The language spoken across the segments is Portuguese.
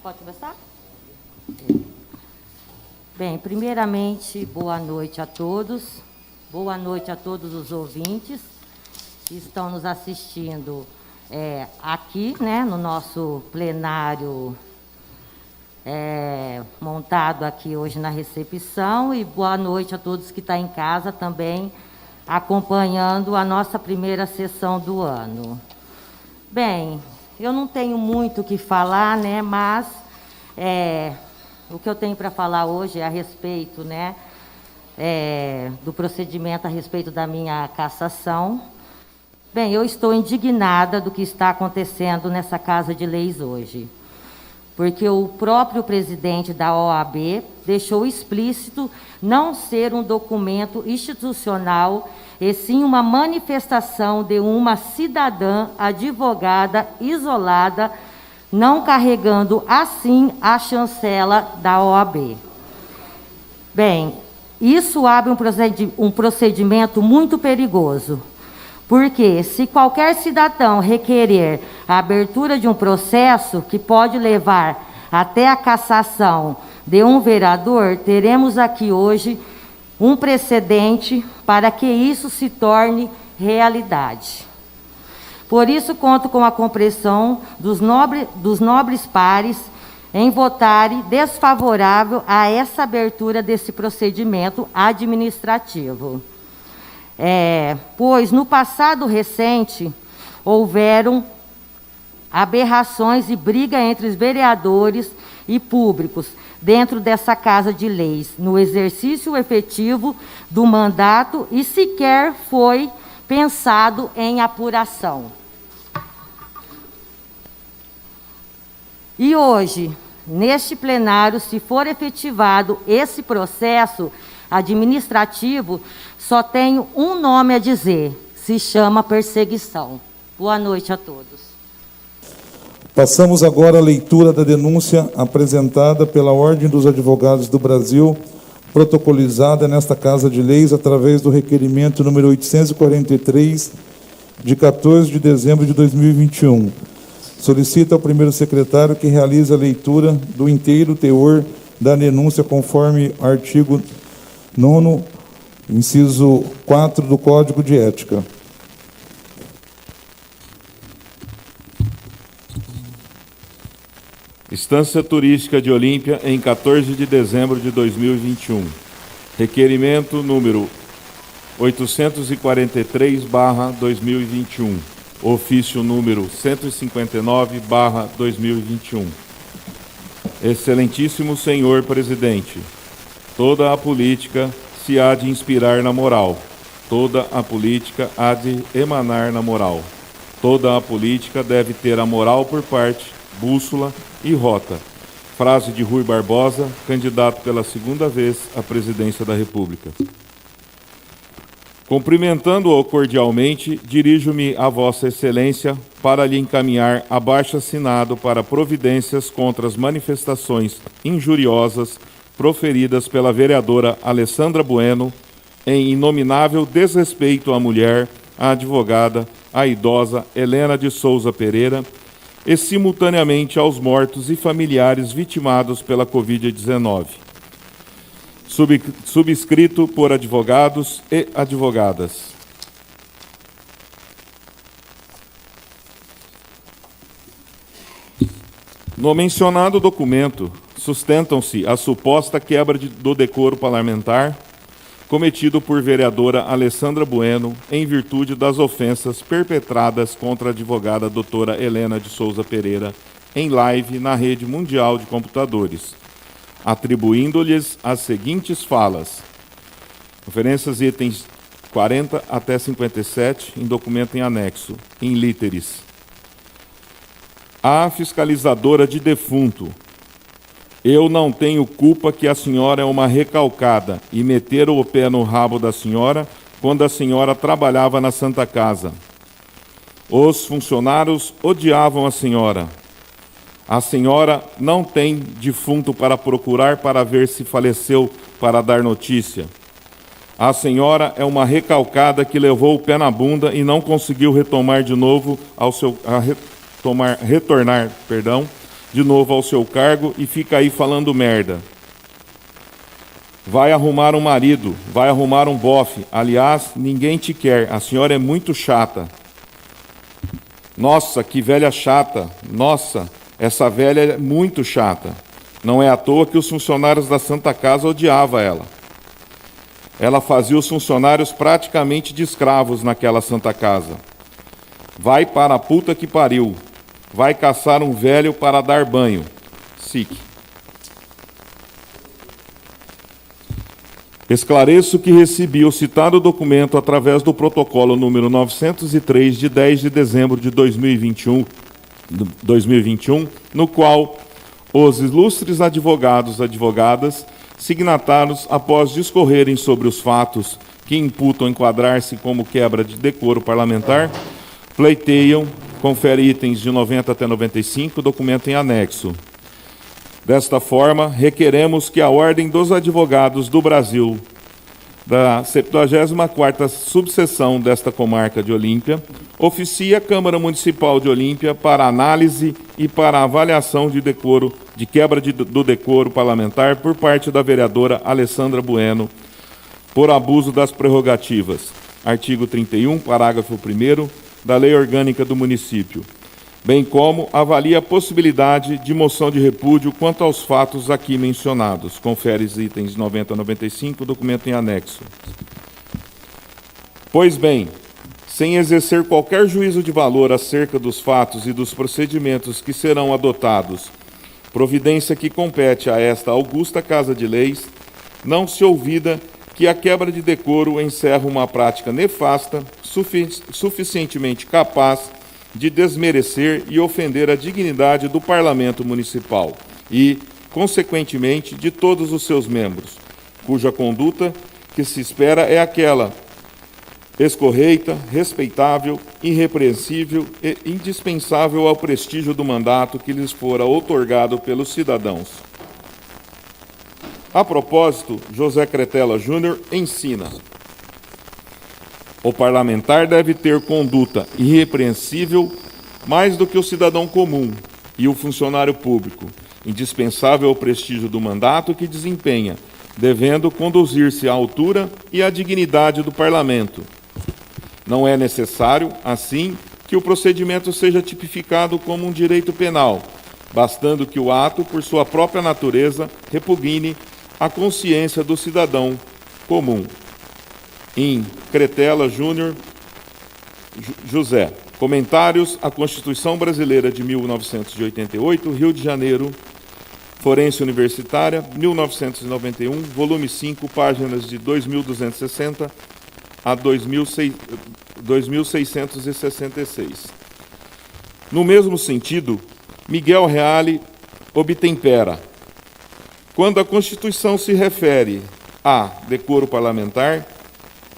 Pode começar? Bem, primeiramente, boa noite a todos. Boa noite a todos os ouvintes que estão nos assistindo aqui, né, no nosso plenário montado aqui hoje na recepção, e boa noite a todos que estão em casa também acompanhando a nossa primeira sessão do ano. Bem, eu não tenho muito o que falar, né, mas o que eu tenho para falar hoje é a respeito, né, do procedimento a respeito da minha cassação. Bem, eu estou indignada do que está acontecendo nessa Casa de Leis hoje, porque o próprio presidente da OAB deixou explícito não ser um documento institucional, e sim uma manifestação de uma cidadã advogada isolada, não carregando assim a chancela da OAB. Bem, isso abre um procedimento muito perigoso, porque se qualquer cidadão requerer a abertura de um processo que pode levar até a cassação de um vereador, teremos aqui hoje um precedente para que isso se torne realidade. Por isso, conto com a compreensão dos nobres pares em votarem desfavorável a essa abertura desse procedimento administrativo. Pois, no passado recente, houveram aberrações e briga entre os vereadores e públicos dentro dessa Casa de Leis, no exercício efetivo do mandato, e sequer foi pensado em apuração. E hoje, neste plenário, se for efetivado esse processo administrativo, só tenho um nome a dizer: se chama perseguição. Boa noite a todos. Passamos agora à leitura da denúncia apresentada pela Ordem dos Advogados do Brasil, protocolizada nesta Casa de Leis através do requerimento número 843, de 14 de dezembro de 2021. Solicita ao primeiro secretário que realize a leitura do inteiro teor da denúncia conforme artigo 9º, inciso 4 do Código de Ética. Estância Turística de Olímpia, em 14 de dezembro de 2021. Requerimento número 843/2021. Ofício número 159/2021. Excelentíssimo senhor presidente, toda a política se há de inspirar na moral. Toda a política há de emanar na moral. Toda a política deve ter a moral por parte, bússola e rota. Frase de Rui Barbosa, candidato pela segunda vez à presidência da República. Cumprimentando-o cordialmente, dirijo-me a Vossa Excelência para lhe encaminhar abaixo-assinado para providências contra as manifestações injuriosas proferidas pela vereadora Alessandra Bueno, em inominável desrespeito à mulher, à advogada, à idosa Helena de Souza Pereira, e simultaneamente aos mortos e familiares vitimados pela Covid-19. Subscrito por advogados e advogadas. No mencionado documento, sustentam-se a suposta quebra do decoro parlamentar cometido por vereadora Alessandra Bueno em virtude das ofensas perpetradas contra a advogada doutora Helena de Souza Pereira em live na rede mundial de computadores, atribuindo-lhes as seguintes falas. Referências itens 40 até 57, em documento em anexo, em literis. A fiscalizadora de defunto: eu não tenho culpa que a senhora é uma recalcada e meteram o pé no rabo da senhora quando a senhora trabalhava na Santa Casa. Os funcionários odiavam a senhora. A senhora não tem defunto para procurar para ver se faleceu para dar notícia. A senhora é uma recalcada que levou o pé na bunda e não conseguiu retornar de novo ao seu cargo e fica aí falando merda. Vai arrumar um marido, vai arrumar um bofe. Aliás, ninguém te quer, a senhora é muito chata. Nossa, que velha chata. Nossa, essa velha é muito chata. Não é à toa que os funcionários da Santa Casa odiavam ela. Ela fazia os funcionários praticamente de escravos naquela Santa Casa. Vai para a puta que pariu. Vai caçar um velho para dar banho. SIC. Esclareço que recebi o citado documento através do protocolo número 903, de 10 de dezembro de 2021, no qual os ilustres advogadas, signatários, após discorrerem sobre os fatos que imputam enquadrar-se como quebra de decoro parlamentar, pleiteiam, confere itens de 90 até 95, documento em anexo. Desta forma, requeremos que a Ordem dos Advogados do Brasil, da 74ª subseção desta comarca de Olímpia, oficie a Câmara Municipal de Olímpia para análise e para avaliação de decoro, de quebra do decoro parlamentar por parte da vereadora Alessandra Bueno, por abuso das prerrogativas. Artigo 31, parágrafo 1º da Lei Orgânica do Município, bem como avalia a possibilidade de moção de repúdio quanto aos fatos aqui mencionados. Confere os itens 90 a 95, documento em anexo. Pois bem, sem exercer qualquer juízo de valor acerca dos fatos e dos procedimentos que serão adotados, providência que compete a esta augusta Casa de Leis, não se ouvida que a quebra de decoro encerra uma prática nefasta, suficientemente capaz de desmerecer e ofender a dignidade do Parlamento Municipal e, consequentemente, de todos os seus membros, cuja conduta que se espera é aquela escorreita, respeitável, irrepreensível e indispensável ao prestígio do mandato que lhes fora outorgado pelos cidadãos. A propósito, José Cretella Júnior ensina: o parlamentar deve ter conduta irrepreensível mais do que o cidadão comum e o funcionário público, indispensável ao prestígio do mandato que desempenha, devendo conduzir-se à altura e à dignidade do parlamento. Não é necessário, assim, que o procedimento seja tipificado como um direito penal, bastando que o ato, por sua própria natureza, repugne a consciência do cidadão comum. Em Cretella Júnior José. Comentários à Constituição Brasileira de 1988, Rio de Janeiro, Forense Universitária, 1991, volume 5, páginas de 2.260 a 2.666. No mesmo sentido, Miguel Reale obtempera: quando a Constituição se refere a decoro parlamentar,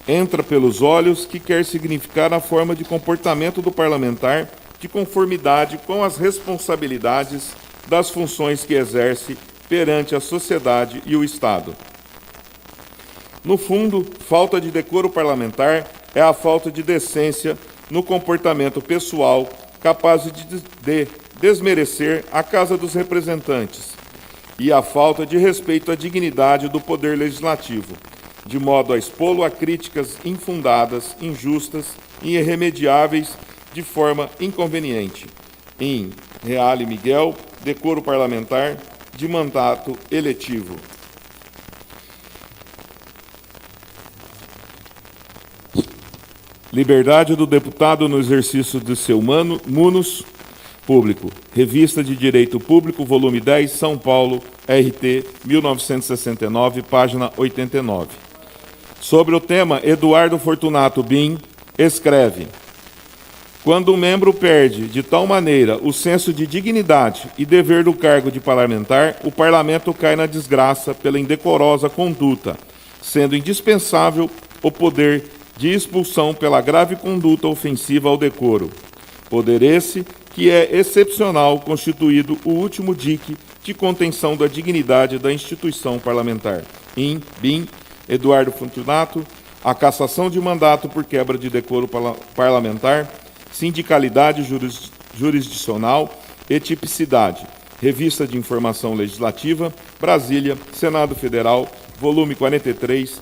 entra pelos olhos que quer significar a forma de comportamento do parlamentar de conformidade com as responsabilidades das funções que exerce perante a sociedade e o Estado. No fundo, falta de decoro parlamentar é a falta de decência no comportamento pessoal capaz de desmerecer a Casa dos Representantes e a falta de respeito à dignidade do Poder Legislativo, de modo a expô-lo a críticas infundadas, injustas e irremediáveis de forma inconveniente. Em Reale Miguel, decoro parlamentar de mandato eletivo. Liberdade do deputado no exercício de seu munus público. Revista de Direito Público, volume 10, São Paulo, RT 1969, página 89. Sobre o tema, Eduardo Fortunato Bim escreve: quando um membro perde de tal maneira o senso de dignidade e dever do cargo de parlamentar, o parlamento cai na desgraça pela indecorosa conduta, sendo indispensável o poder de expulsão pela grave conduta ofensiva ao decoro. Poder esse que é excepcional, constituído o último dique de contenção da dignidade da instituição parlamentar. In, Bim, Eduardo Fortunato, a cassação de mandato por quebra de decoro parlamentar, sindicalidade jurisdicional e tipicidade. Revista de Informação Legislativa, Brasília, Senado Federal, volume 43,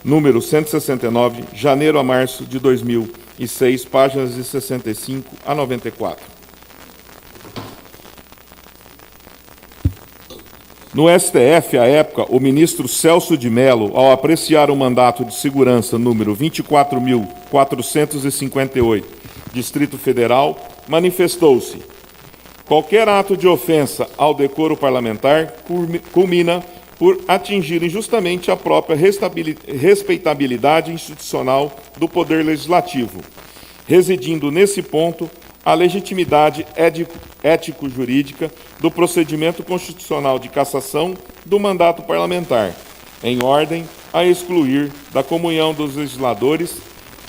número 169, janeiro a março de 2006, páginas de 65 a 94. No STF, à época, o ministro Celso de Mello, ao apreciar o mandato de segurança número 24.458, Distrito Federal, manifestou-se: qualquer ato de ofensa ao decoro parlamentar culmina por atingir injustamente a própria respeitabilidade institucional do Poder Legislativo, residindo nesse ponto a legitimidade ético-jurídica do procedimento constitucional de cassação do mandato parlamentar, em ordem a excluir da comunhão dos legisladores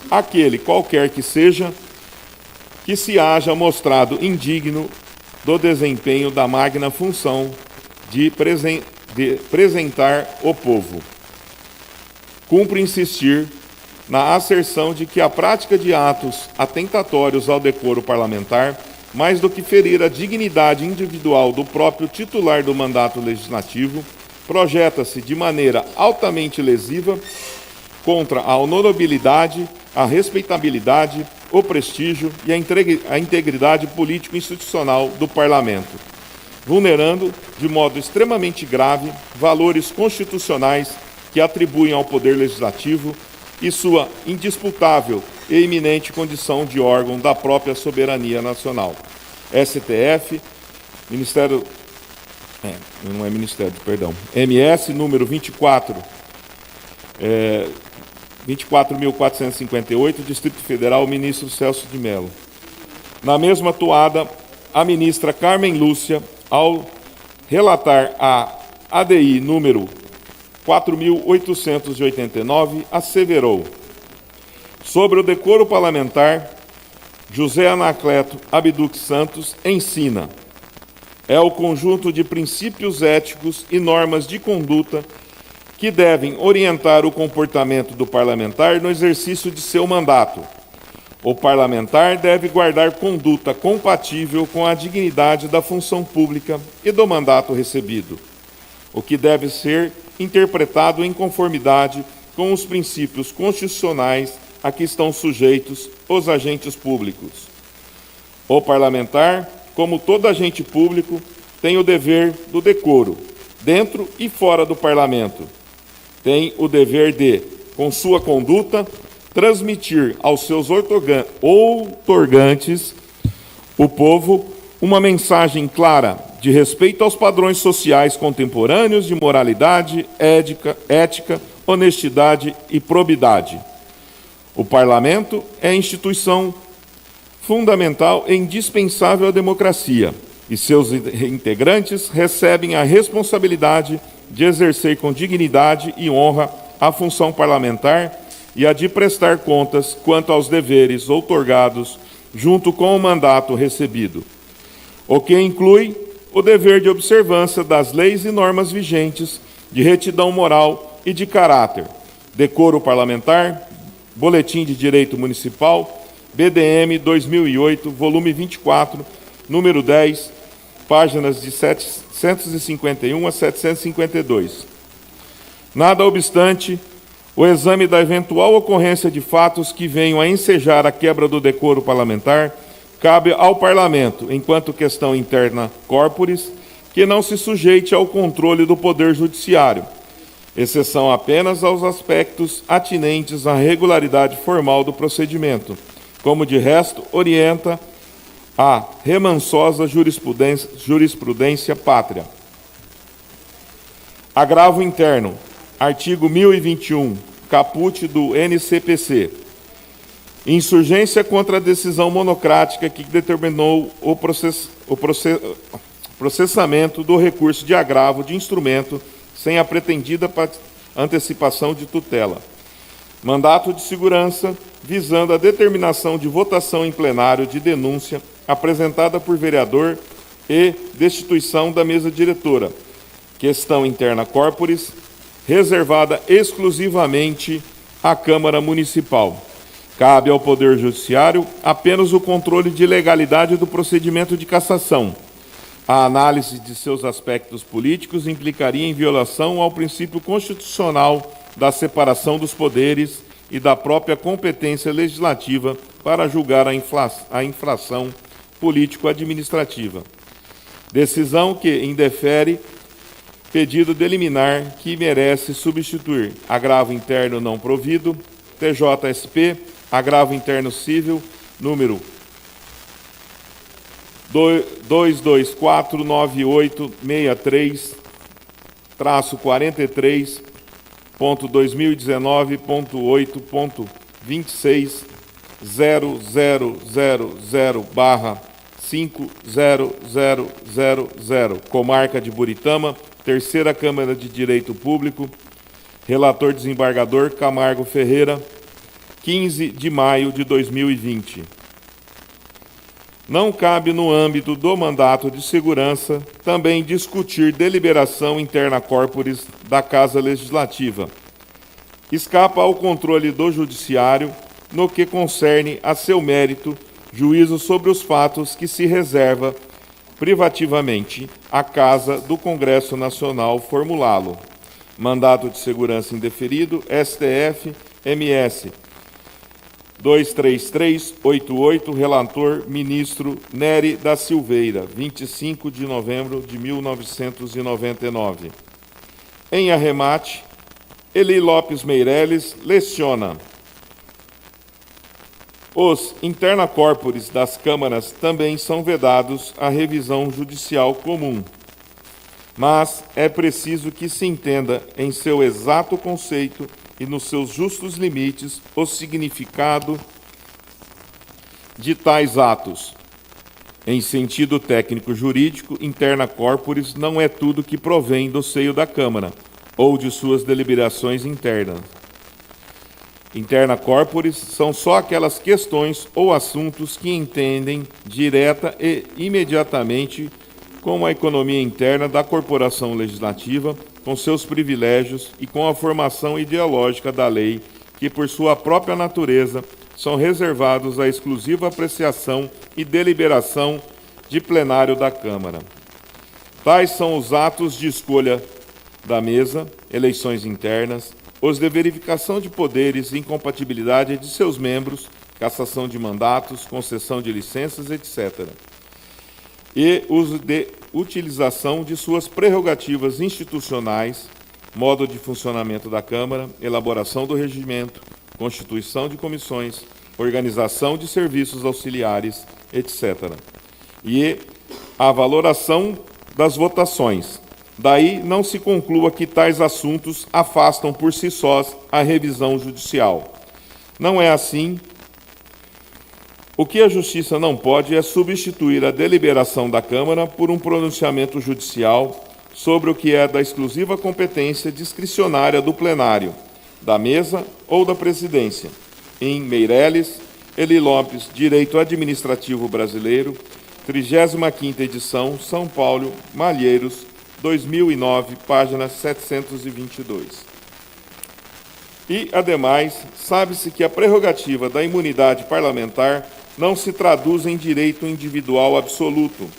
aquele, qualquer que seja, que se haja mostrado indigno do desempenho da magna função de representar o povo. Cumpre insistir na asserção de que a prática de atos atentatórios ao decoro parlamentar, mais do que ferir a dignidade individual do próprio titular do mandato legislativo, projeta-se de maneira altamente lesiva contra a honorabilidade, a respeitabilidade, o prestígio e a integridade político-institucional do Parlamento, vulnerando, de modo extremamente grave, valores constitucionais que atribuem ao Poder Legislativo e sua indisputável e eminente condição de órgão da própria soberania nacional. STF, Ministério... não é Ministério, perdão. MS, número 24.458, Distrito Federal, ministro Celso de Mello. Na mesma toada, a ministra Carmen Lúcia, ao relatar a ADI número 4.889, asseverou: sobre o decoro parlamentar, José Anacleto Abduc Santos ensina: é o conjunto de princípios éticos e normas de conduta que devem orientar o comportamento do parlamentar no exercício de seu mandato. O parlamentar deve guardar conduta compatível com a dignidade da função pública e do mandato recebido, o que deve ser interpretado em conformidade com os princípios constitucionais a que estão sujeitos os agentes públicos. O parlamentar, como todo agente público, tem o dever do decoro, dentro e fora do parlamento. Tem o dever de, com sua conduta, transmitir aos seus outorgantes, o povo, uma mensagem clara de respeito aos padrões sociais contemporâneos de moralidade, ética, honestidade e probidade. O parlamento é a instituição fundamental e indispensável à democracia, e seus integrantes recebem a responsabilidade de exercer com dignidade e honra a função parlamentar e a de prestar contas quanto aos deveres outorgados junto com o mandato recebido, o que inclui o dever de observância das leis e normas vigentes, de retidão moral e de caráter, decoro parlamentar, Boletim de Direito Municipal, BDM 2008, volume 24, número 10, páginas de 751 a 752. Nada obstante, o exame da eventual ocorrência de fatos que venham a ensejar a quebra do decoro parlamentar cabe ao Parlamento, enquanto questão interna corporis, que não se sujeite ao controle do Poder Judiciário, exceção apenas aos aspectos atinentes à regularidade formal do procedimento, como de resto orienta a remansosa jurisprudência pátria. Agravo interno. Artigo 1021, caput do NCPC. Insurgência contra a decisão monocrática que determinou o processamento do recurso de agravo de instrumento sem a pretendida antecipação de tutela. Mandato de segurança visando a determinação de votação em plenário de denúncia apresentada por vereador e destituição da mesa diretora. Questão interna corporis, reservada exclusivamente à Câmara Municipal. Cabe ao Poder Judiciário apenas o controle de legalidade do procedimento de cassação, A análise de seus aspectos políticos implicaria em violação ao princípio constitucional da separação dos poderes e da própria competência legislativa para julgar a infração político-administrativa. Decisão que indefere pedido de liminar que merece substituir agravo interno não provido, TJSP, agravo interno civil, número 222.98.2019.8.26.0000/5000, comarca de Buritama, Terceira Câmara de Direito Público, relator desembargador Camargo Ferreira, 15 de maio de 2020. Não cabe no âmbito do mandato de segurança também discutir deliberação interna corporis da Casa Legislativa. Escapa ao controle do Judiciário no que concerne a seu mérito juízo sobre os fatos que se reserva privativamente à Casa do Congresso Nacional formulá-lo. Mandato de segurança indeferido, STF, MS 23388, relator ministro Nery da Silveira, 25 de novembro de 1999. Em arremate, Eli Lopes Meireles leciona: os interna corporis das câmaras também são vedados à revisão judicial comum, mas é preciso que se entenda em seu exato conceito e nos seus justos limites o significado de tais atos. Em sentido técnico-jurídico, interna corporis não é tudo que provém do seio da Câmara ou de suas deliberações internas. Interna corporis são só aquelas questões ou assuntos que entendem direta e imediatamente com a economia interna da corporação legislativa, com seus privilégios e com a formação ideológica da lei, que por sua própria natureza são reservados à exclusiva apreciação e deliberação de plenário da Câmara. Tais são os atos de escolha da mesa, eleições internas, os de verificação de poderes e incompatibilidade de seus membros, cassação de mandatos, concessão de licenças, etc., e uso de utilização de suas prerrogativas institucionais, modo de funcionamento da Câmara, elaboração do regimento, constituição de comissões, organização de serviços auxiliares, etc. E a valoração das votações. Daí não se conclua que tais assuntos afastam por si sós a revisão judicial. Não é assim. O que a Justiça não pode é substituir a deliberação da Câmara por um pronunciamento judicial sobre o que é da exclusiva competência discricionária do plenário, da mesa ou da presidência. Em Meireles, Eli Lopes, Direito Administrativo Brasileiro, 35ª edição, São Paulo, Malheiros, 2009, página 722. E, ademais, sabe-se que a prerrogativa da imunidade parlamentar não se traduz em direito individual absoluto,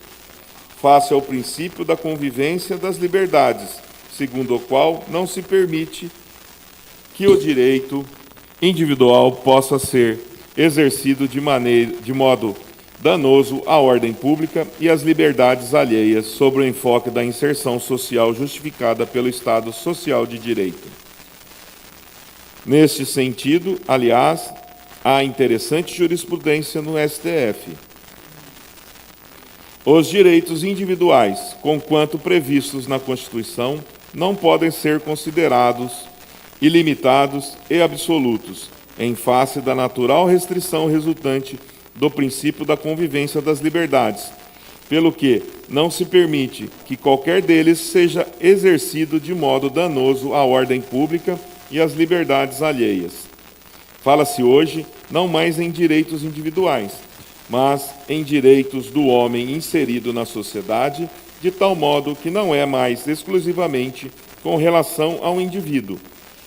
face ao princípio da convivência das liberdades, segundo o qual não se permite que o direito individual possa ser exercido de modo danoso à ordem pública e às liberdades alheias sobre o enfoque da inserção social justificada pelo Estado Social de Direito. Neste sentido, aliás, há interessante jurisprudência no STF. Os direitos individuais, conquanto previstos na Constituição, não podem ser considerados ilimitados e absolutos, em face da natural restrição resultante do princípio da convivência das liberdades, pelo que não se permite que qualquer deles seja exercido de modo danoso à ordem pública e às liberdades alheias. Fala-se hoje não mais em direitos individuais, mas em direitos do homem inserido na sociedade, de tal modo que não é mais exclusivamente com relação ao indivíduo,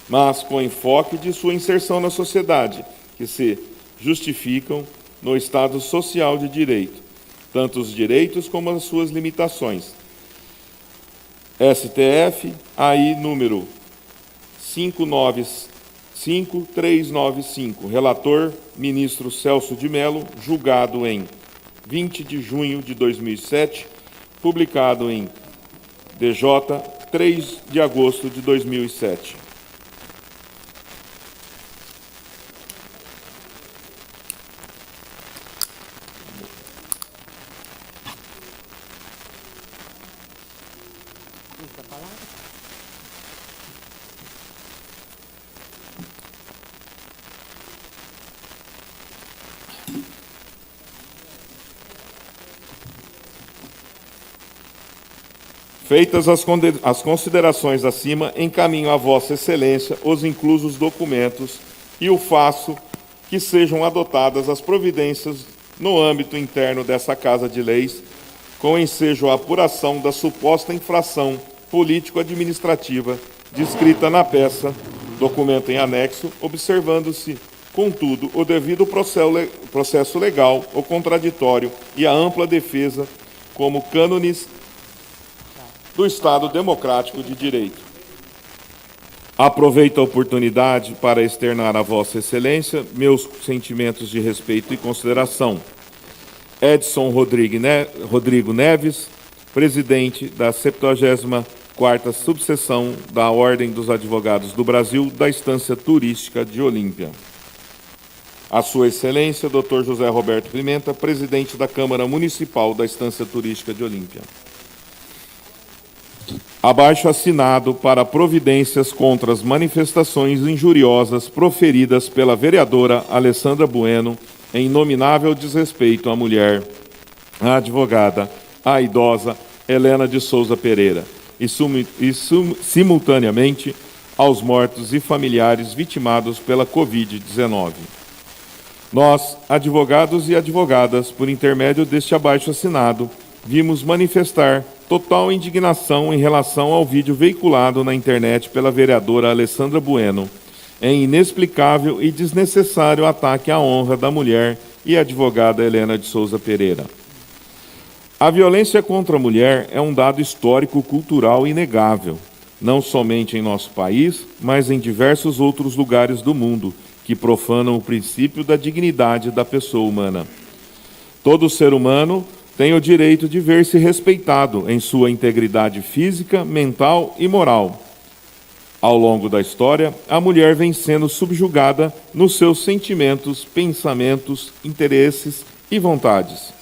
mas com enfoque de sua inserção na sociedade, que se justificam no Estado Social de Direito, tanto os direitos como as suas limitações. STF, AI número 595395, relator, ministro Celso de Mello, julgado em 20 de junho de 2007, publicado em DJ 3 de agosto de 2007. Feitas as considerações acima, encaminho a Vossa Excelência os inclusos documentos e o faço que sejam adotadas as providências no âmbito interno dessa Casa de Leis, com ensejo à apuração da suposta infração político-administrativa descrita na peça, documento em anexo, observando-se, contudo, o devido processo legal, o contraditório e a ampla defesa como cânones do Estado Democrático de Direito. Aproveito a oportunidade para externar a Vossa Excelência meus sentimentos de respeito e consideração. Edson Rodrigo Neves, presidente da 74ª subseção da Ordem dos Advogados do Brasil, da Estância Turística de Olímpia. A Sua Excelência, Dr. José Roberto Pimenta, presidente da Câmara Municipal da Estância Turística de Olímpia. Abaixo assinado para providências contra as manifestações injuriosas proferidas pela vereadora Alessandra Bueno em inominável desrespeito à mulher, à advogada, à idosa Helena de Souza Pereira e simultaneamente aos mortos e familiares vitimados pela Covid-19. Nós, advogados e advogadas, por intermédio deste abaixo assinado, vimos manifestar total indignação em relação ao vídeo veiculado na internet pela vereadora Alessandra Bueno, em inexplicável e desnecessário ataque à honra da mulher e advogada Helena de Souza Pereira. A violência contra a mulher é um dado histórico-cultural inegável, não somente em nosso país, mas em diversos outros lugares do mundo, que profanam o princípio da dignidade da pessoa humana. Todo ser humano tem o direito de ver-se respeitado em sua integridade física, mental e moral. Ao longo da história, a mulher vem sendo subjugada nos seus sentimentos, pensamentos, interesses e vontades.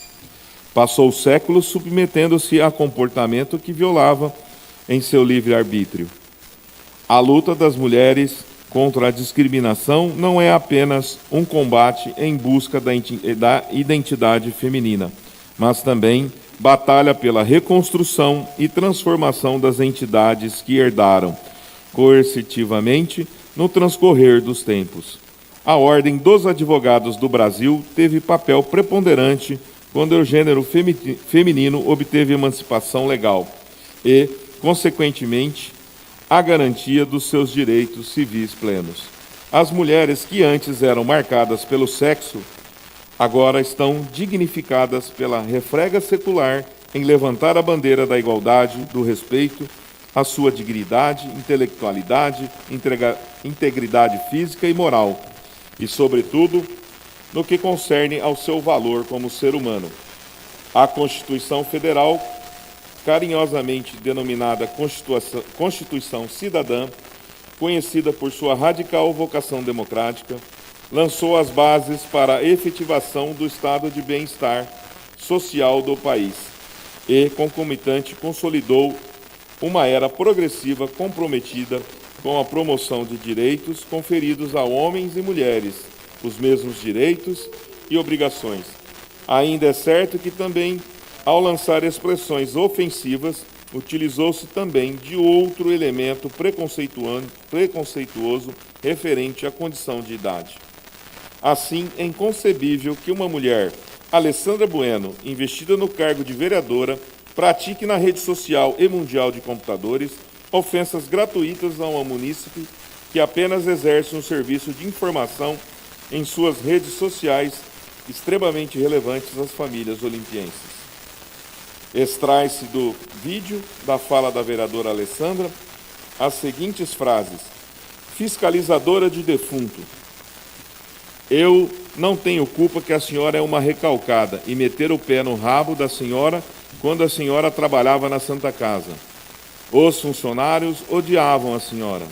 Passou séculos submetendo-se a comportamento que violava em seu livre-arbítrio. A luta das mulheres contra a discriminação não é apenas um combate em busca da identidade feminina, mas também batalha pela reconstrução e transformação das entidades que herdaram coercitivamente no transcorrer dos tempos. A Ordem dos Advogados do Brasil teve papel preponderante quando o gênero feminino obteve emancipação legal e, consequentemente, a garantia dos seus direitos civis plenos. As mulheres que antes eram marcadas pelo sexo agora estão dignificadas pela refrega secular em levantar a bandeira da igualdade, do respeito à sua dignidade, intelectualidade, integridade física e moral, e, sobretudo, no que concerne ao seu valor como ser humano. A Constituição Federal, carinhosamente denominada Constituição Cidadã, conhecida por sua radical vocação democrática, lançou as bases para a efetivação do estado de bem-estar social do país e, concomitante, consolidou uma era progressiva comprometida com a promoção de direitos conferidos a homens e mulheres, os mesmos direitos e obrigações. Ainda é certo que também, ao lançar expressões ofensivas, utilizou-se também de outro elemento preconceituoso referente à condição de idade. Assim, é inconcebível que uma mulher, Alessandra Bueno, investida no cargo de vereadora, pratique na rede social e mundial de computadores ofensas gratuitas a uma munícipe que apenas exerce um serviço de informação em suas redes sociais extremamente relevantes às famílias olimpienses. Extrai-se do vídeo da fala da vereadora Alessandra as seguintes frases: fiscalizadora de defunto. Eu não tenho culpa que a senhora é uma recalcada e meter o pé no rabo da senhora quando a senhora trabalhava na Santa Casa. Os funcionários odiavam a senhora.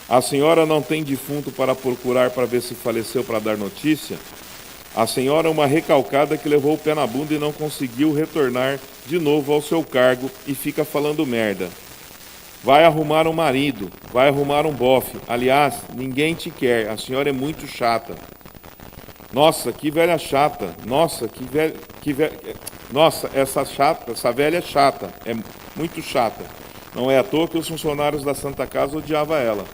A senhora não tem defunto para procurar para ver se faleceu para dar notícia? A senhora é uma recalcada que levou o pé na bunda e não conseguiu retornar de novo ao seu cargo e fica falando merda. Vai arrumar um marido, vai arrumar um bofe. Aliás, ninguém te quer, a senhora é muito chata. Nossa, que velha chata. Nossa, Nossa, essa velha é chata, é muito chata. Não é à toa que os funcionários da Santa Casa odiavam ela.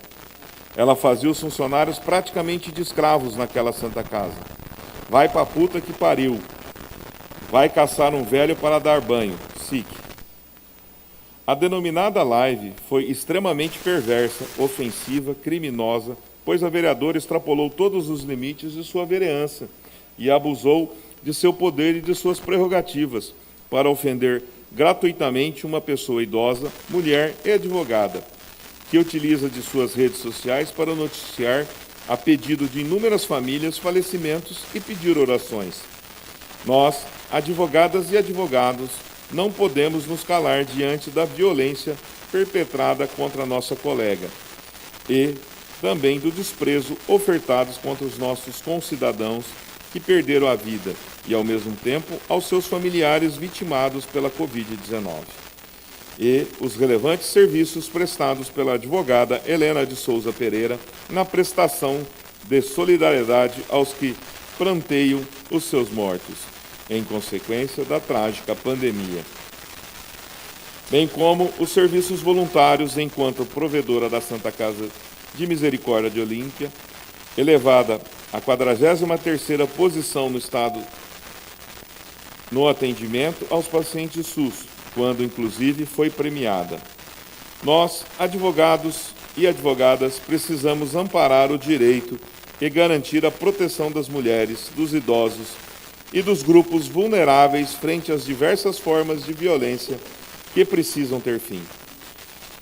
Ela fazia os funcionários praticamente de escravos naquela Santa Casa. Vai pra puta que pariu. Vai caçar um velho para dar banho. SIC. A denominada live foi extremamente perversa, ofensiva, criminosa, pois a vereadora extrapolou todos os limites de sua vereança e abusou de seu poder e de suas prerrogativas para ofender gratuitamente uma pessoa idosa, mulher e advogada, que utiliza de suas redes sociais para noticiar, a pedido de inúmeras famílias, falecimentos e pedir orações. Nós, advogadas e advogados, não podemos nos calar diante da violência perpetrada contra nossa colega e também do desprezo ofertados contra os nossos concidadãos que perderam a vida e, ao mesmo tempo, aos seus familiares vitimados pela Covid-19. E os relevantes serviços prestados pela advogada Helena de Souza Pereira na prestação de solidariedade aos que pranteiam os seus mortos, em consequência da trágica pandemia. Bem como os serviços voluntários enquanto provedora da Santa Casa de Misericórdia de Olímpia, elevada à 43ª posição no estado no atendimento aos pacientes SUS, quando inclusive foi premiada. Nós, advogados e advogadas, precisamos amparar o direito e garantir a proteção das mulheres, dos idosos e dos grupos vulneráveis frente às diversas formas de violência que precisam ter fim.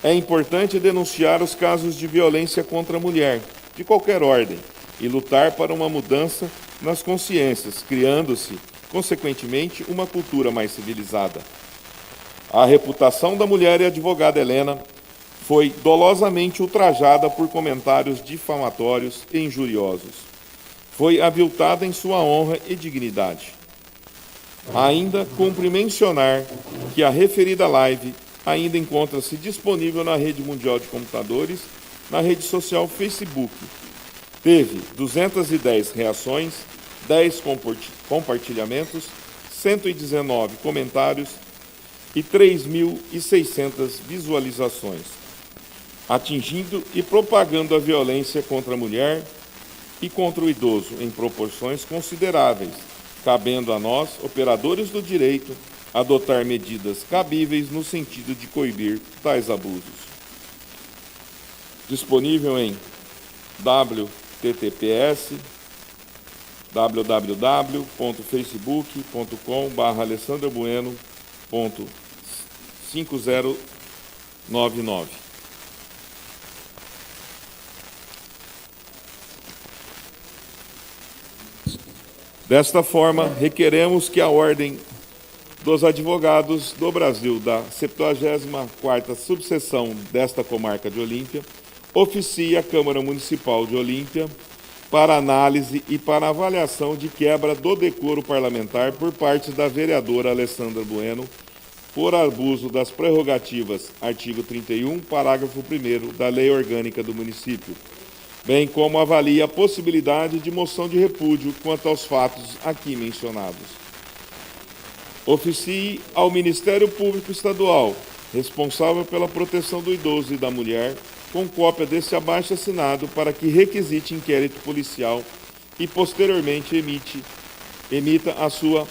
É importante denunciar os casos de violência contra a mulher, de qualquer ordem, e lutar para uma mudança nas consciências, criando-se, consequentemente, uma cultura mais civilizada. A reputação da mulher e advogada Helena foi dolosamente ultrajada por comentários difamatórios e injuriosos. Foi aviltada em sua honra e dignidade. Ainda cumpre mencionar que a referida live ainda encontra-se disponível na rede mundial de computadores, na rede social Facebook. Teve 210 reações, 10 compartilhamentos, 119 comentários e 3.600 visualizações, atingindo e propagando a violência contra a mulher e contra o idoso em proporções consideráveis, cabendo a nós, operadores do direito, adotar medidas cabíveis no sentido de coibir tais abusos. Disponível em www.facebook.com/alessandrabueno.5099. Desta forma, requeremos que a Ordem dos Advogados do Brasil, da 74ª subseção desta comarca de Olímpia, oficie a Câmara Municipal de Olímpia para análise e para avaliação de quebra do decoro parlamentar por parte da vereadora Alessandra Bueno por abuso das prerrogativas, artigo 31, parágrafo 1º da Lei Orgânica do Município, bem como avalie a possibilidade de moção de repúdio quanto aos fatos aqui mencionados. Oficie ao Ministério Público Estadual, responsável pela proteção do idoso e da mulher, com cópia desse abaixo-assinado para que requisite inquérito policial e, posteriormente, emita a sua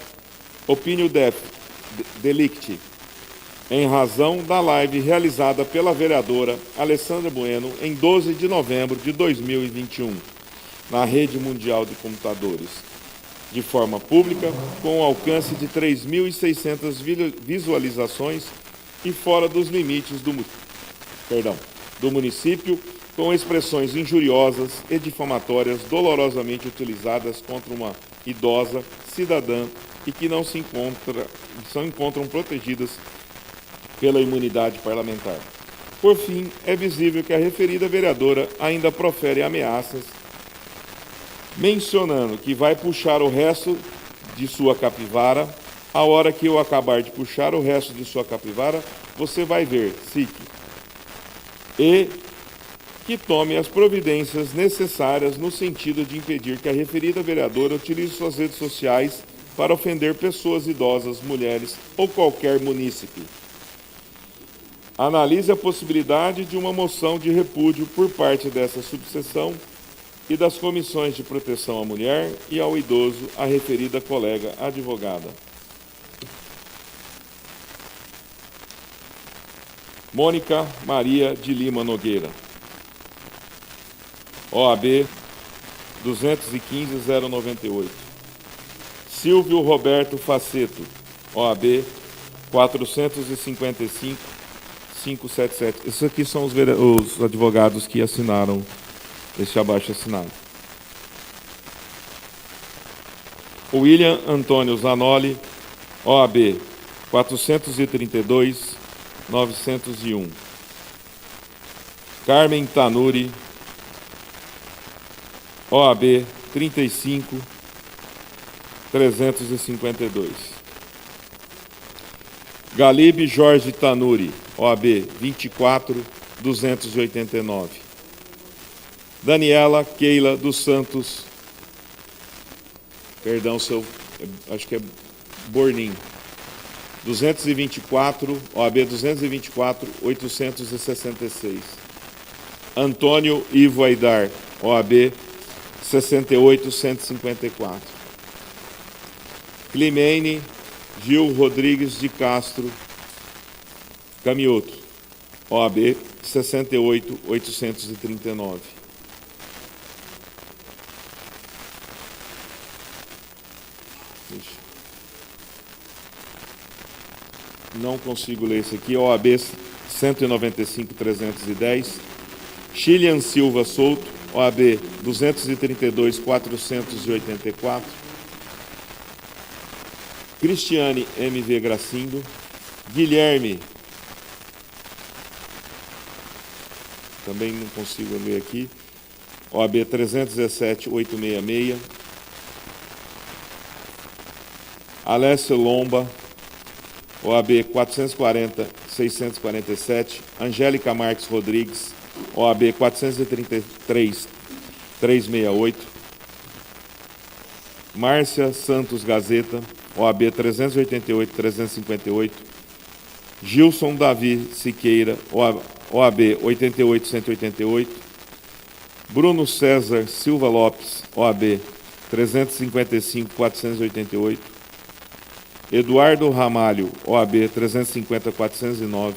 opinião delicti, em razão da live realizada pela vereadora Alessandra Bueno em 12 de novembro de 2021, na Rede Mundial de Computadores. de forma pública, com um alcance de 3.600 visualizações e fora dos limites do município, com expressões injuriosas e difamatórias dolorosamente utilizadas contra uma idosa cidadã e que não se encontram protegidas pela imunidade parlamentar. Por fim, é visível que a referida vereadora ainda profere ameaças, mencionando que vai puxar o resto de sua capivara. A hora que eu acabar de puxar o resto de sua capivara, você vai ver, SIC. E que tome as providências necessárias no sentido de impedir que a referida vereadora utilize suas redes sociais para ofender pessoas idosas, mulheres ou qualquer munícipe. Analise a possibilidade de uma moção de repúdio por parte dessa subseção e das comissões de proteção à mulher e ao idoso, a referida colega advogada. Mônica Maria de Lima Nogueira, OAB 215.098. Silvio Roberto Faceto, OAB 455.577. Esses aqui são os advogados que assinaram este abaixo-assinado. William Antônio Zanoli, OAB 432.901. Carmen Tanuri, OAB 35.352. Galibe Jorge Tanuri, OAB 24.289. Daniela Keila dos Santos, acho que é Bornim, 224, OAB 224.866. Antônio Ivo Aidar, OAB 68.154. Climene Gil Rodrigues de Castro Camioto, OAB 68.839. Não consigo ler isso aqui. OAB 195.310. Chilian Silva Souto, OAB 232.484. Cristiane M.V. Gracindo. Guilherme, também não consigo ler aqui, OAB 317.866. Alessio Lomba, OAB 440.647. Angélica Marques Rodrigues, OAB 433.368. Márcia Santos Gazeta, OAB 388.358. Gilson Davi Siqueira, OAB 88.188. Bruno César Silva Lopes, OAB 355.488. Eduardo Ramalho, OAB 350.409.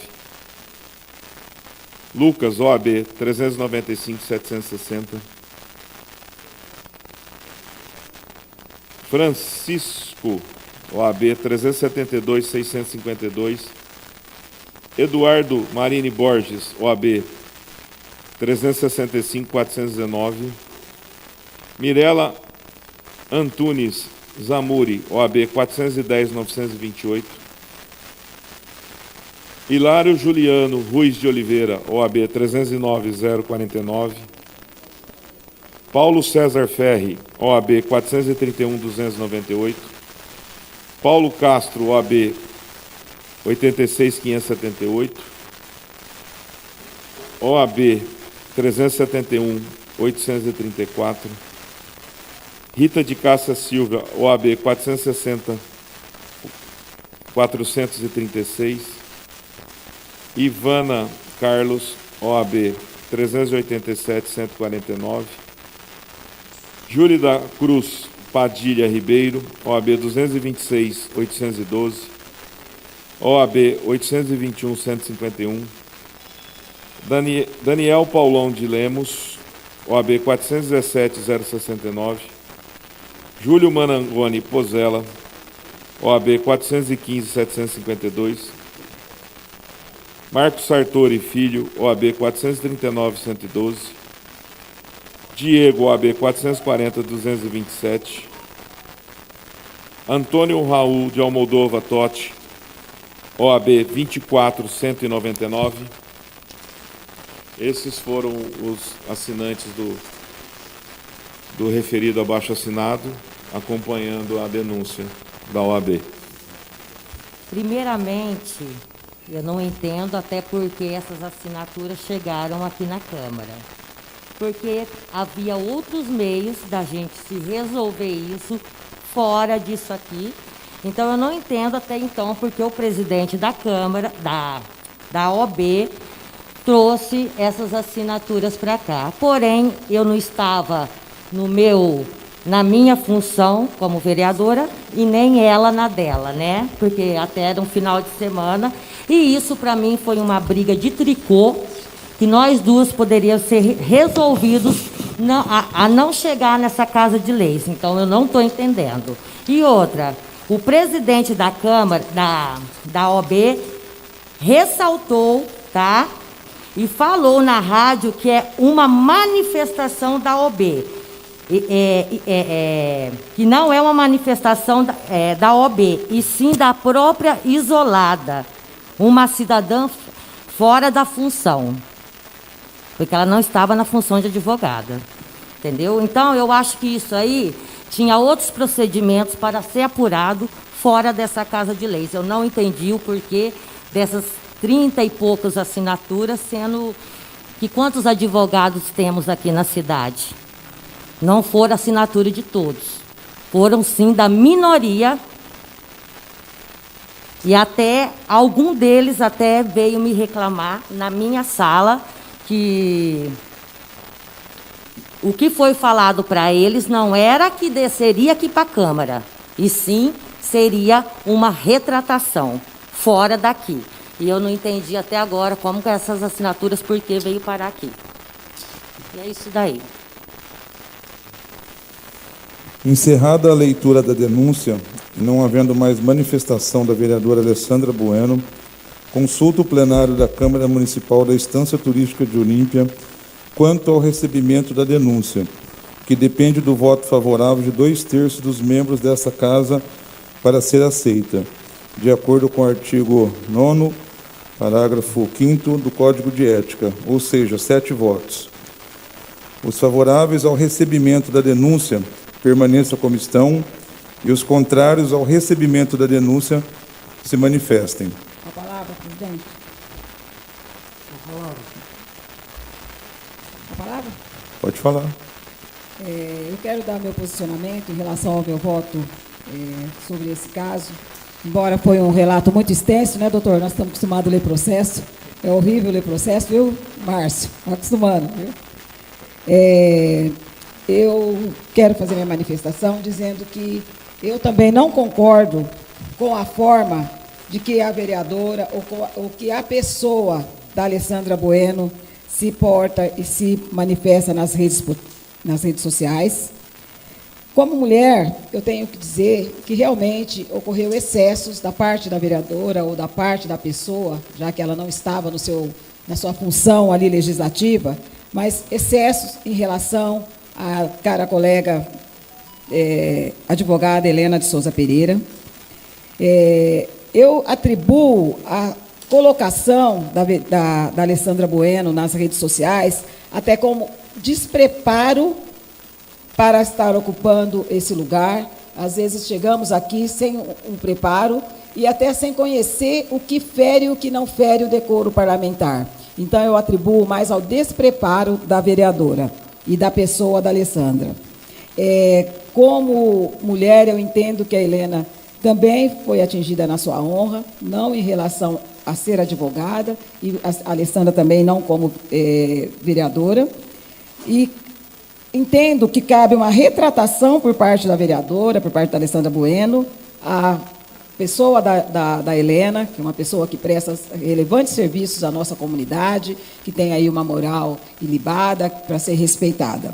Lucas, OAB 395.760. Francisco, OAB 372.652. Eduardo Marini Borges, OAB 365.419. Mirela Antunes Zamuri, OAB 410.928. Hilário Juliano Ruiz de Oliveira, OAB 309.049. Paulo César Ferri, OAB 431.298. Paulo Castro, OAB 86.578. OAB 371.834. Rita de Cássia Silva, OAB 460.436. Ivana Carlos, OAB 387.149. Júlia da Cruz Padilha Ribeiro, OAB 226.812. OAB 821.151. Daniel Paulão de Lemos, OAB 417.069. Júlio Manangoni Pozella, OAB 415.752. Marcos Sartori Filho, OAB 439.112. Diego, OAB 440.227. Antônio Raul de Almodova Totti, OAB 24.199. Esses foram os assinantes do referido abaixo-assinado, acompanhando a denúncia da OAB. Primeiramente, eu não entendo até porque essas assinaturas chegaram aqui na Câmara. Porque havia outros meios da gente se resolver isso fora disso aqui. Então, eu não entendo até então porque o presidente da Câmara, da OAB, trouxe essas assinaturas para cá. Porém, eu não estava na minha função como vereadora e nem ela na dela, né? Porque até era um final de semana. E isso, para mim, foi uma briga de tricô, que nós duas poderíamos ser resolvidos a não chegar nessa casa de leis. Então, eu não estou entendendo. E outra, o presidente da Câmara, da OAB, ressaltou, tá? E falou na rádio que é uma manifestação da OAB. Que não é uma manifestação da OAB, e sim da própria Isolada, uma cidadã fora da função, porque ela não estava na função de advogada, entendeu? Então, eu acho que isso aí tinha outros procedimentos para ser apurado fora dessa Casa de Leis. Eu não entendi o porquê dessas 30 e poucas assinaturas, sendo que quantos advogados temos aqui na cidade? Não foram assinatura de todos, foram sim da minoria, e até algum deles até veio me reclamar na minha sala que o que foi falado para eles não era que desceria aqui para a Câmara, e sim seria uma retratação fora daqui. E eu não entendi até agora como que essas assinaturas, por que veio parar aqui. E é isso daí. Encerrada a leitura da denúncia, não havendo mais manifestação da vereadora Alessandra Bueno, consulta o plenário da Câmara Municipal da Estância Turística de Olímpia quanto ao recebimento da denúncia, que depende do voto favorável de 2/3 dos membros dessa casa para ser aceita, de acordo com o artigo 9º, parágrafo 5º do Código de Ética, ou seja, 7 votos. Os favoráveis ao recebimento da denúncia permaneçam como estão e os contrários ao recebimento da denúncia se manifestem. A palavra, presidente. A palavra? Pode falar. Eu quero dar meu posicionamento em relação ao meu voto sobre esse caso. Embora foi um relato muito extenso, né, doutor? Nós estamos acostumados a ler processo. É horrível ler processo, viu, Márcio? Acostumando, viu? Eu quero fazer minha manifestação dizendo que eu também não concordo com a forma de que a vereadora ou que a pessoa da Alessandra Bueno se porta e se manifesta nas redes sociais. Como mulher, eu tenho que dizer que realmente ocorreu excessos da parte da vereadora ou da parte da pessoa, já que ela não estava na sua função ali legislativa, mas excessos em relação à cara colega advogada Helena de Souza Pereira. Eu atribuo a colocação da Alessandra Bueno nas redes sociais até como despreparo para estar ocupando esse lugar. Às vezes chegamos aqui sem um preparo e até sem conhecer o que fere e o que não fere o decoro parlamentar. Então, eu atribuo mais ao despreparo da vereadora e da pessoa da Alessandra. Como mulher, eu entendo que a Helena também foi atingida na sua honra, não em relação a ser advogada, e a Alessandra também não como vereadora. E entendo que cabe uma retratação por parte da vereadora, por parte da Alessandra Bueno, a pessoa da Helena, que é uma pessoa que presta relevantes serviços à nossa comunidade, que tem aí uma moral ilibada para ser respeitada.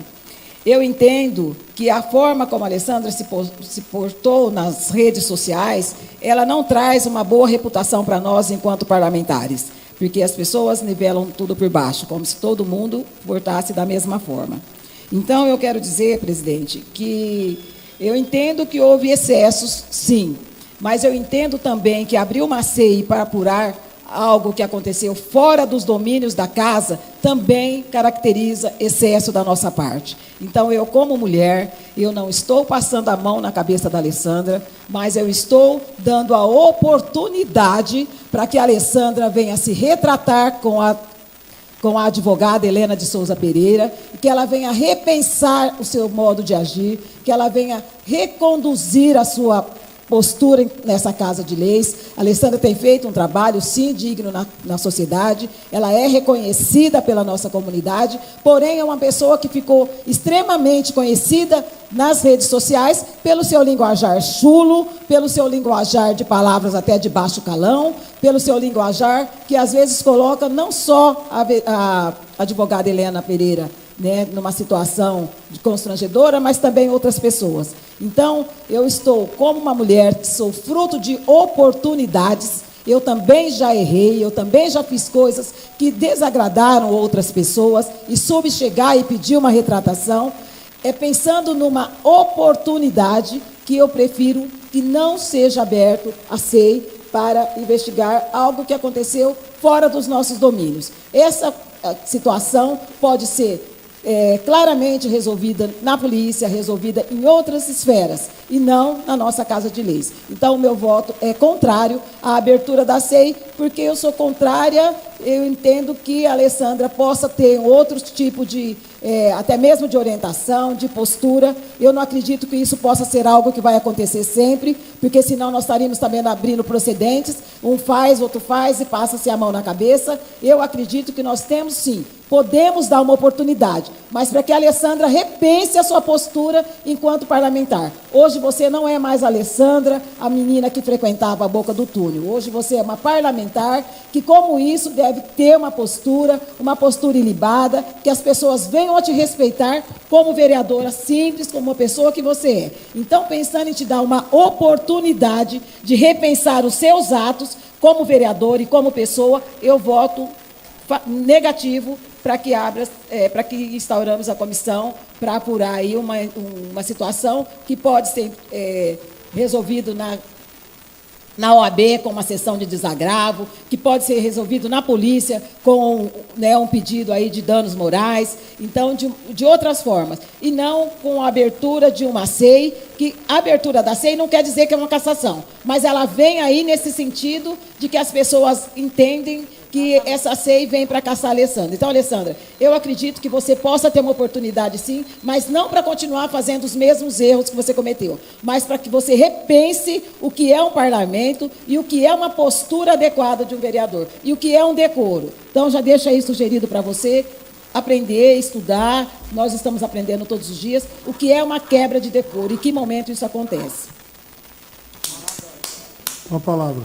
Eu entendo que a forma como a Alessandra se portou nas redes sociais, ela não traz uma boa reputação para nós enquanto parlamentares, porque as pessoas nivelam tudo por baixo, como se todo mundo portasse da mesma forma. Então, eu quero dizer, presidente, que eu entendo que houve excessos, sim, mas eu entendo também que abrir uma CI para apurar algo que aconteceu fora dos domínios da casa também caracteriza excesso da nossa parte. Então, eu, como mulher, eu não estou passando a mão na cabeça da Alessandra, mas eu estou dando a oportunidade para que a Alessandra venha se retratar com a advogada Helena de Souza Pereira, que ela venha repensar o seu modo de agir, que ela venha reconduzir a sua postura nessa Casa de Leis. A Alessandra tem feito um trabalho, sim, digno na sociedade, ela é reconhecida pela nossa comunidade, porém é uma pessoa que ficou extremamente conhecida nas redes sociais pelo seu linguajar chulo, pelo seu linguajar de palavras até de baixo calão, pelo seu linguajar que às vezes coloca não só a advogada Helena Pereira, né, numa situação de constrangedora, mas também outras pessoas. Então, eu estou, como uma mulher que sou fruto de oportunidades, eu também já errei, eu também já fiz coisas que desagradaram outras pessoas, e soube chegar e pedir uma retratação, pensando numa oportunidade que eu prefiro que não seja aberto a SEI para investigar algo que aconteceu fora dos nossos domínios. Essa situação pode ser claramente resolvida na polícia, resolvida em outras esferas, e não na nossa Casa de Leis. Então, o meu voto é contrário à abertura da SEI, porque eu sou contrária, eu entendo que a Alessandra possa ter outro tipo de, até mesmo de orientação, de postura. Eu não acredito que isso possa ser algo que vai acontecer sempre, porque senão nós estaríamos também abrindo procedentes, um faz, outro faz e passa-se a mão na cabeça. Eu acredito que nós temos, sim, podemos dar uma oportunidade, mas para que a Alessandra repense a sua postura enquanto parlamentar. Hoje você não é mais a Alessandra, a menina que frequentava a boca do túnel. Hoje você é uma parlamentar que, como isso, deve ter uma postura ilibada, que as pessoas venham a te respeitar como vereadora simples, como uma pessoa que você é. Então, pensando em te dar uma oportunidade de repensar os seus atos como vereador e como pessoa, eu voto negativo para que instauramos a comissão para apurar aí uma situação que pode ser resolvido na OAB com uma sessão de desagravo, que pode ser resolvido na polícia com, né, um pedido aí de danos morais, então de outras formas, e não com a abertura de uma SEI, que a abertura da SEI não quer dizer que é uma cassação, mas ela vem aí nesse sentido de que as pessoas entendem que essa SEI vem para caçar a Alessandra. Então, Alessandra, eu acredito que você possa ter uma oportunidade, sim, mas não para continuar fazendo os mesmos erros que você cometeu, mas para que você repense o que é um parlamento e o que é uma postura adequada de um vereador e o que é um decoro. Então, já deixa aí sugerido para você aprender, estudar. Nós estamos aprendendo todos os dias o que é uma quebra de decoro e que momento isso acontece. Uma palavra.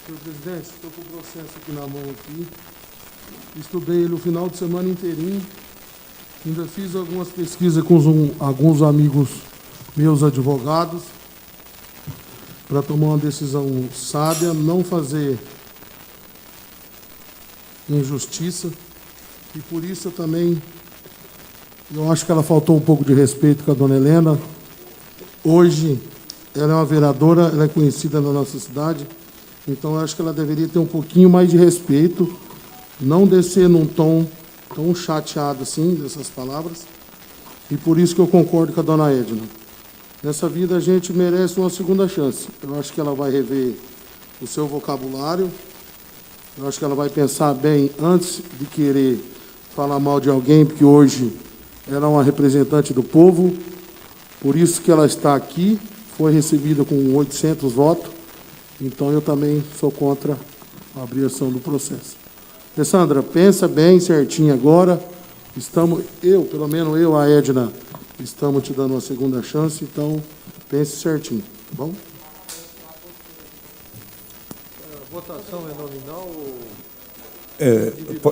Senhor presidente, estou com o processo aqui na mão aqui. Estudei ele o final de semana inteirinho. Ainda fiz algumas pesquisas com alguns amigos meus advogados para tomar uma decisão sábia, não fazer injustiça. E por isso eu acho que ela faltou um pouco de respeito com a dona Helena. Hoje, ela é uma vereadora, ela é conhecida na nossa cidade. Então, eu acho que ela deveria ter um pouquinho mais de respeito, não descer num tom tão chateado assim, dessas palavras. E por isso que eu concordo com a dona Edna. Nessa vida, a gente merece uma segunda chance. Eu acho que ela vai rever o seu vocabulário. Eu acho que ela vai pensar bem antes de querer falar mal de alguém, porque hoje ela é uma representante do povo. Por isso que ela está aqui, foi recebida com 800 votos. Então, eu também sou contra a abriação do processo. Alessandra, pensa bem certinho agora. Pelo menos eu, a Edna, estamos te dando uma segunda chance, então pense certinho, tá bom? A votação é nominal ou...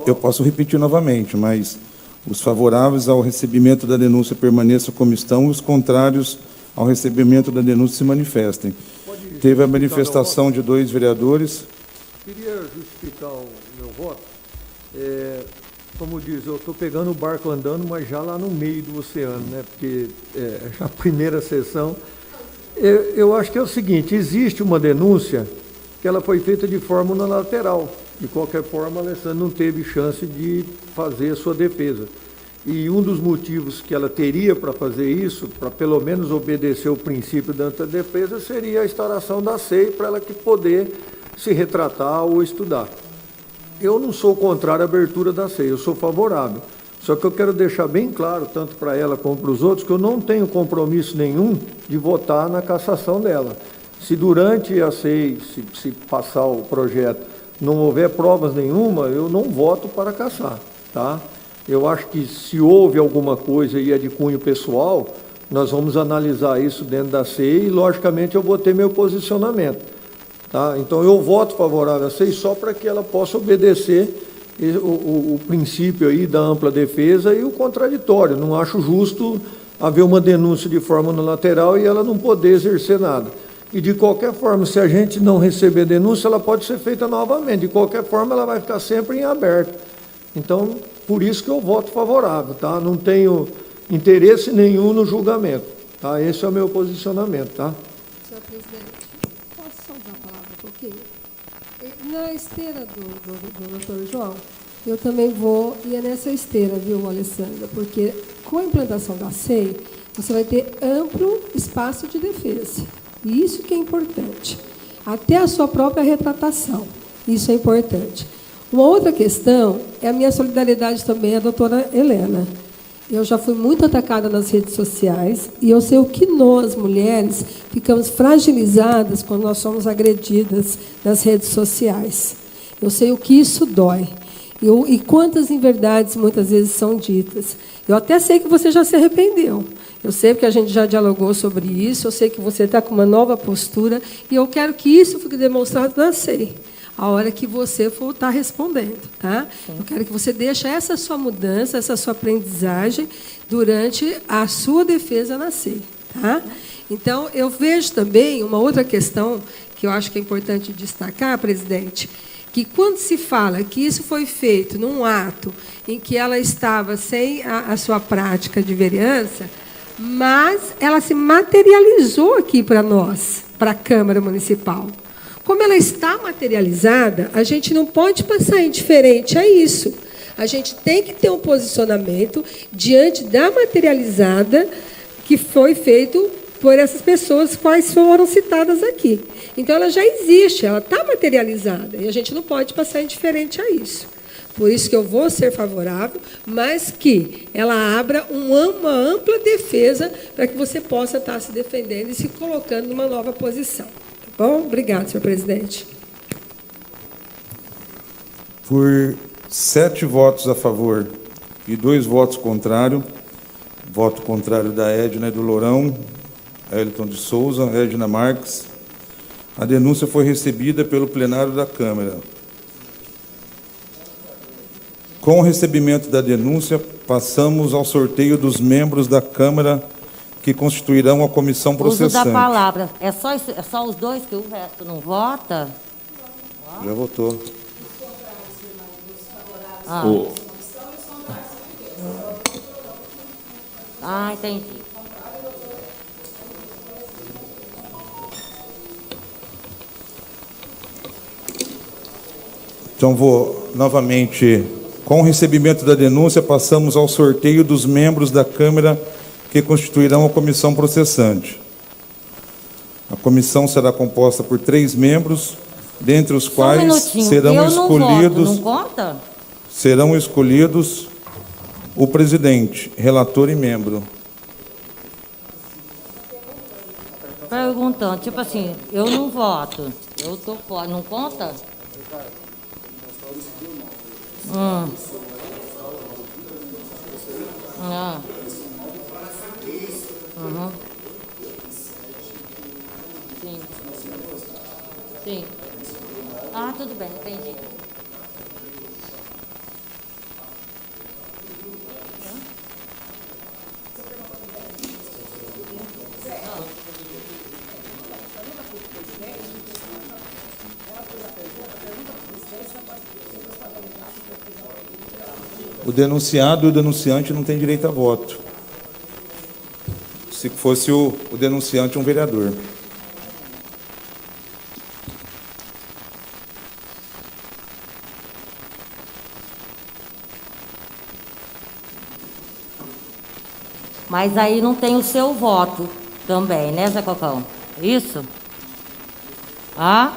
Eu posso repetir novamente, mas os favoráveis ao recebimento da denúncia permaneçam como estão, os contrários ao recebimento da denúncia se manifestem. Teve a manifestação de 2 vereadores. Queria justificar o meu voto. Como diz, eu estou pegando o barco andando, mas já lá no meio do oceano, né? Porque já a primeira sessão. Eu acho que é o seguinte, existe uma denúncia que ela foi feita de forma unilateral. De qualquer forma, a Alessandra não teve chance de fazer a sua defesa. E um dos motivos que ela teria para fazer isso, para pelo menos obedecer o princípio da antidefesa, seria a instauração da SEI para ela que poder se retratar ou estudar. Eu não sou contrário à abertura da SEI, eu sou favorável. Só que eu quero deixar bem claro, tanto para ela como para os outros, que eu não tenho compromisso nenhum de votar na cassação dela. Se durante a SEI, se passar o projeto, não houver provas nenhuma, eu não voto para cassar, tá? Eu acho que se houve alguma coisa e é de cunho pessoal, nós vamos analisar isso dentro da SEI e, logicamente, eu vou ter meu posicionamento, tá? Então, eu voto favorável à SEI só para que ela possa obedecer o princípio aí da ampla defesa e o contraditório. Não acho justo haver uma denúncia de forma unilateral e ela não poder exercer nada. E, de qualquer forma, se a gente não receber denúncia, ela pode ser feita novamente. De qualquer forma, ela vai ficar sempre em aberto. Então, por isso que eu voto favorável, tá? Não tenho interesse nenhum no julgamento, tá? Esse é o meu posicionamento, tá? Senhor presidente, posso só usar a palavra um pouquinho? Na esteira do doutor João, eu também vou, e é nessa esteira, viu, Alessandra? Porque com a implantação da SEI, você vai ter amplo espaço de defesa. E isso que é importante. Até a sua própria retratação. Isso é importante. Uma outra questão é a minha solidariedade também à doutora Helena. Eu já fui muito atacada nas redes sociais e eu sei o que nós, mulheres, ficamos fragilizadas quando nós somos agredidas nas redes sociais. Eu sei o que isso dói. E quantas inverdades muitas vezes são ditas. Eu até sei que você já se arrependeu. Eu sei que a gente já dialogou sobre isso, eu sei que você está com uma nova postura e eu quero que isso fique demonstrado na SEI. A hora que você for estar respondendo, tá? Sim. Eu quero que você deixe essa sua mudança, essa sua aprendizagem durante a sua defesa na SEI, tá? Então, eu vejo também uma outra questão que eu acho que é importante destacar, presidente, que quando se fala que isso foi feito num ato em que ela estava sem a sua prática de vereança, mas ela se materializou aqui para nós, para a Câmara Municipal. Como ela está materializada, a gente não pode passar indiferente a isso. A gente tem que ter um posicionamento diante da materializada que foi feito por essas pessoas quais foram citadas aqui. Então, ela já existe, ela está materializada, e a gente não pode passar indiferente a isso. Por isso que eu vou ser favorável, mas que ela abra uma ampla defesa para que você possa estar se defendendo e se colocando numa nova posição. Bom, obrigado, senhor presidente. Por 7 votos a favor e 2 votos contrários, voto contrário da Edna e do Lourão, Elton de Souza, Edna Marques, a denúncia foi recebida pelo plenário da Câmara. Com o recebimento da denúncia, passamos ao sorteio dos membros da Câmara que constituirão a comissão processante. Uso da palavra. É só os 2 que o resto não vota? Já votou. Entendi. Então, vou novamente, com o recebimento da denúncia, passamos ao sorteio dos membros da Câmara que constituirão a comissão processante. A comissão será composta por 3 membros, dentre os quais serão escolhidos. Não conta? Serão escolhidos o presidente, relator e membro. Perguntando, tipo assim, eu não voto, eu estou fora, não conta? Sim. Sim. Tudo bem, entendi. o denunciado e o denunciante não têm direito a voto. Se fosse o denunciante um vereador. Mas aí não tem o seu voto também, né, Zé Cocão? Isso? Ah?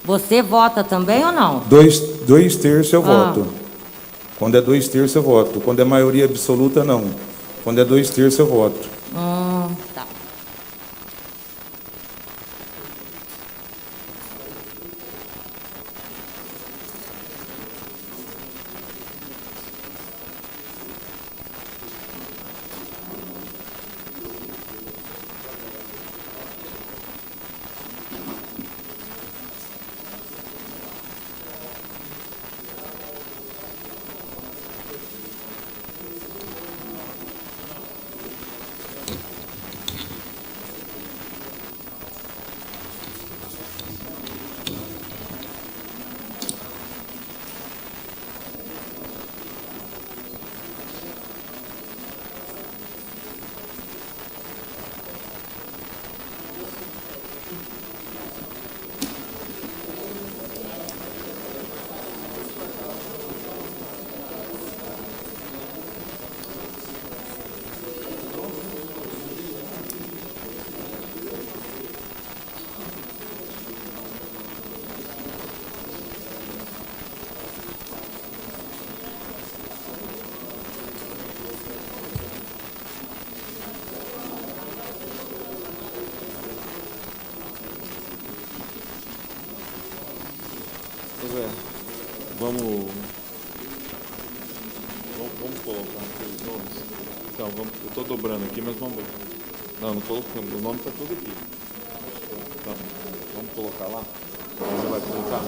Você vota também ou não? Dois terços eu Ah. voto. Quando é 2/3 eu voto. Quando é maioria absoluta, não. Quando é 2/3 eu voto. Tá. Zé, vamos colocar aqui os nomes. Então, eu estou dobrando aqui, mas vamos ver. Não colocamos, o nome está tudo aqui. Então, vamos colocar lá? Você vai colocar?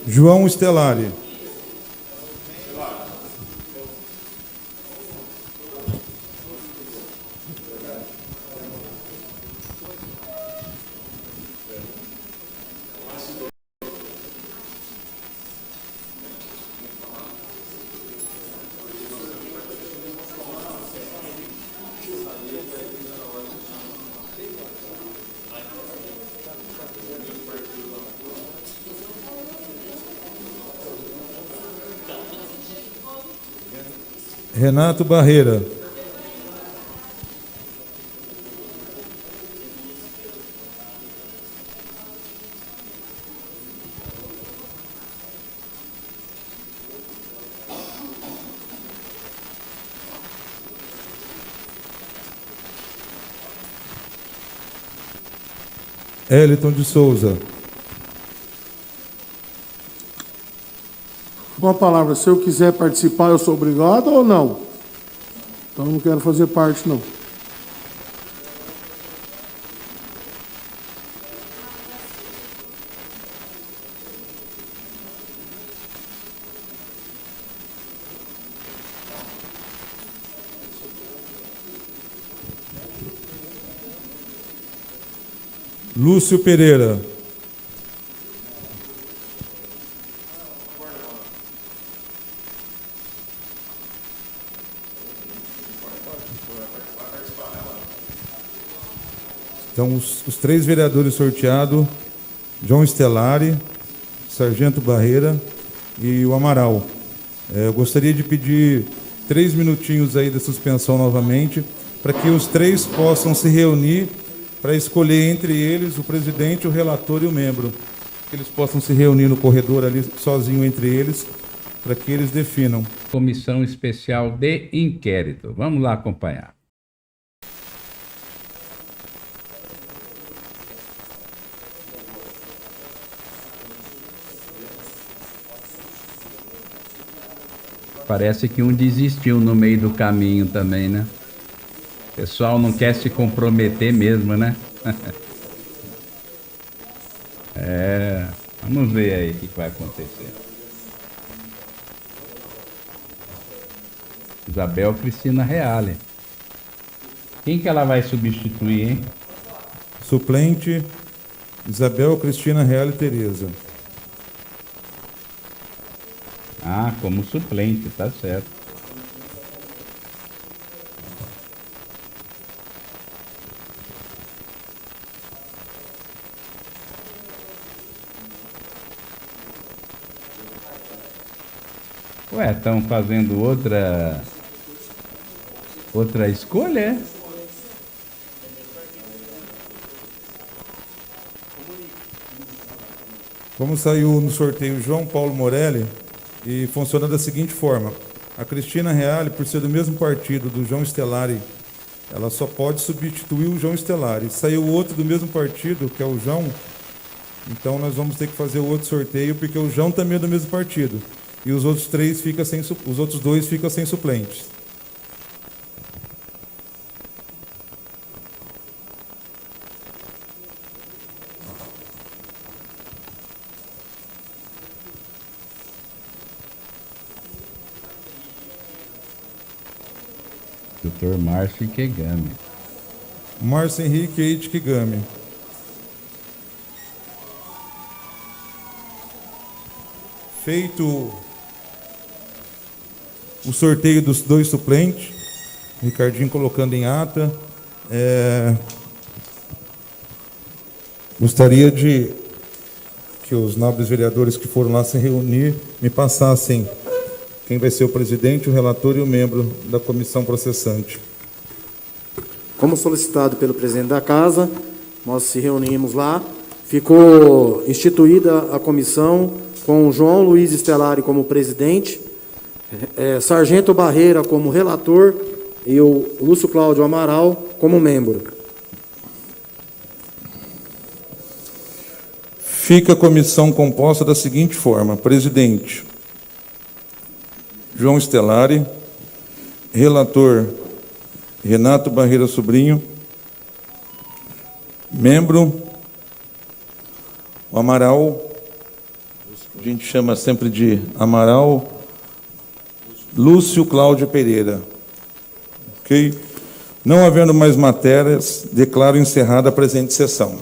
João Stellari. Renato Barreira. Eliton de Souza. Com a palavra, se eu quiser participar, eu sou obrigado ou não? Então eu não quero fazer parte, não. Lúcio Pereira. Então, os três vereadores sorteados, João Stellari, Sargento Barreira e o Amaral. Eu gostaria de pedir 3 minutinhos aí de suspensão novamente, para que os três possam se reunir para escolher entre eles o presidente, o relator e o membro. Que eles possam se reunir no corredor ali, sozinho entre eles, para que eles definam. Comissão Especial de Inquérito. Vamos lá acompanhar. Parece que um desistiu no meio do caminho também, né? O pessoal não quer se comprometer mesmo, né? Vamos ver aí o que vai acontecer. Isabel Cristina Reale. Quem que ela vai substituir, hein? Suplente, Isabel Cristina Reale Tereza. Ah, como suplente, tá certo. Ué, estão fazendo outra escolha, é? Como saiu no sorteio João Paulo Morelli, e funciona da seguinte forma: a Cristina Reale, por ser do mesmo partido do João Stellari, ela só pode substituir o João Stellari. Saiu outro do mesmo partido, que é o João, então nós vamos ter que fazer o outro sorteio, porque o João também é do mesmo partido. E os outros os outros dois ficam sem suplentes. Dr. Márcio Ikegami. Márcio Henrique Eide Kigami. Feito o sorteio dos dois suplentes, Ricardinho colocando em ata, gostaria de que os nobres vereadores que foram lá se reunir me passassem quem vai ser o presidente, o relator e o membro da comissão processante. Como solicitado pelo presidente da casa, nós se reunimos lá. Ficou instituída a comissão com o João Luiz Stellari como presidente, Sargento Barreira como relator e o Lúcio Cláudio Amaral como membro. Fica a comissão composta da seguinte forma: presidente, João Stellari, relator, Renato Barreira Sobrinho, membro, o Amaral, gente chama sempre de Amaral Lúcio Cláudio Pereira. Ok? Não havendo mais matérias, declaro encerrada a presente sessão.